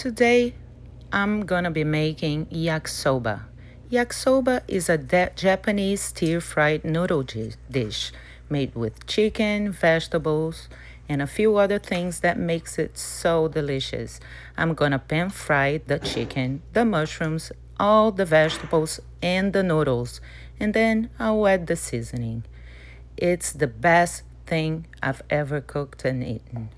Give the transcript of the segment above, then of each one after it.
Today, I'm gonna be making yakisoba. Yakisoba is a Japanese stir-fried noodle dish made with chicken, vegetables, and a few other things that makes it so delicious. I'm gonna pan fry the chicken, the mushrooms, all the vegetables, and the noodles, and then I'll add the seasoning. It's the best thing I've ever cooked and eaten.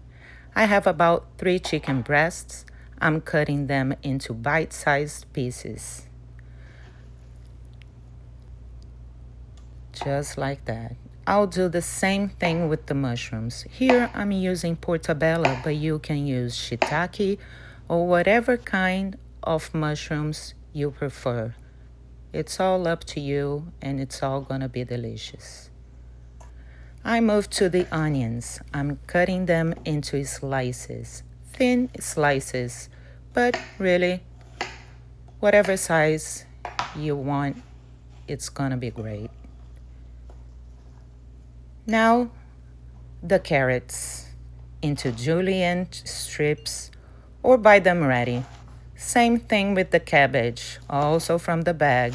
I have about 3 chicken breasts. I'm cutting them into bite sized pieces. Just like that. I'll do the same thing with the mushrooms. Here I'm using portabella, but you can use shiitake or whatever kind of mushrooms you prefer. It's all up to you and it's all gonna be delicious. I move to the onions. I'm cutting them into slices, thin slices, but really, whatever size you want, it's gonna be great. Now, the carrots into julienne strips or buy them ready. Same thing with the cabbage, also from the bag.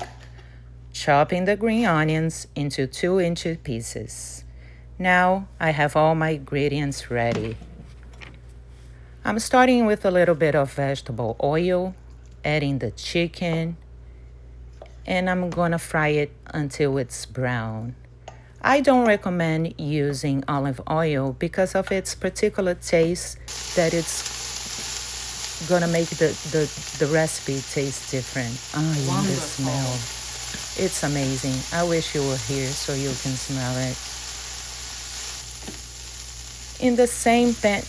Chopping the green onions into 2-inch pieces. Now I have all my ingredients ready. I'm starting with a little bit of vegetable oil, adding the chicken, and I'm gonna fry it until it's brown. I don't recommend using olive oil because of its particular taste that it's gonna make the recipe taste different. Ah, the smell. It's amazing. I wish you were here so you can smell it. In the same pan,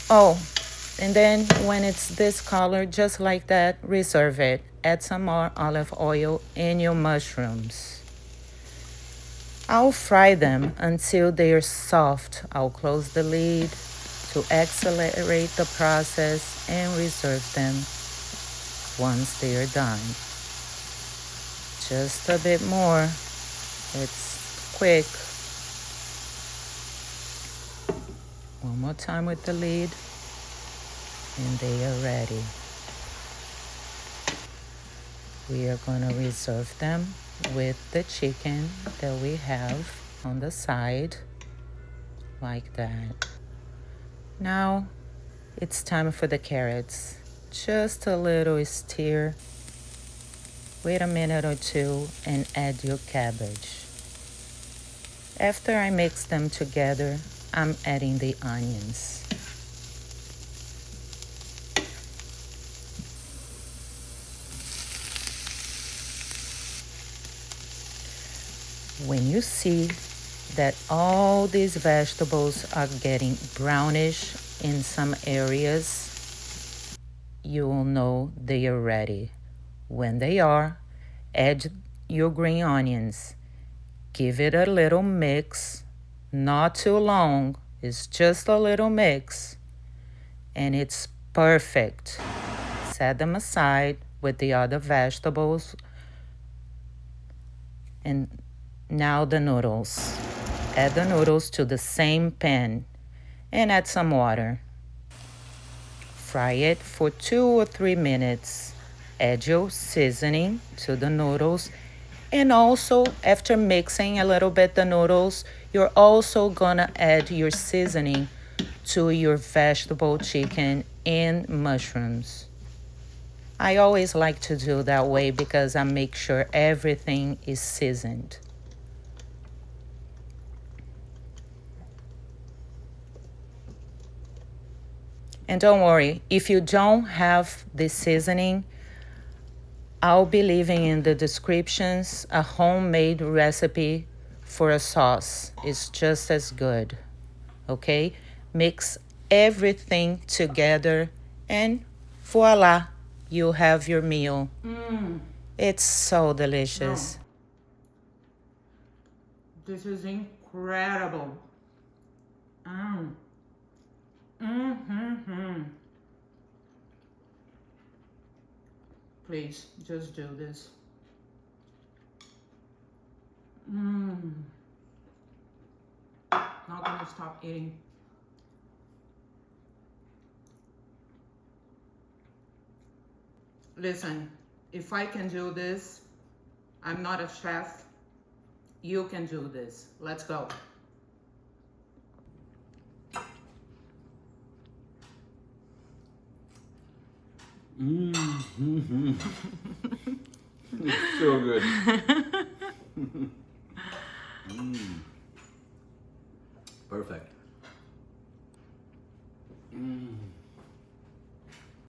and then when it's this color, just like that, reserve it. Add some more olive oil in your mushrooms. I'll fry them until they're soft. I'll close the lid to accelerate the process and reserve them once they're done. Just a bit more. It's quick. One more time with the lid, and they are ready. We are going to reserve them with the chicken that we have on the side, like that. Now, it's time for the carrots. Just a little stir. Wait a minute or two and add your cabbage. After I mix them together, I'm adding the onions. When you see that all these vegetables are getting brownish in some areas, you will know they are ready. When they are, add your green onions. Give it a little mix, not too long, it's just a little mix, and it's perfect. Set them aside with the other vegetables. And now the noodles. Add the noodles to the same pan and add some water. Fry it for 2 or 3 minutes. Add your seasoning to the noodles. And also, after mixing a little bit the noodles, you're also gonna add your seasoning to your vegetable, chicken, and mushrooms. I always like to do that way because I make sure everything is seasoned. And don't worry, if you don't have this seasoning, I'll be leaving in the descriptions a homemade recipe for a sauce. It's just as good. Okay? Mix everything together and voila, you have your meal. It's so delicious. This is incredible. Please, just do this. Not gonna stop eating. Listen, if I can do this, I'm not a chef. You can do this. Let's go. Mm-hmm. It's so good. Perfect.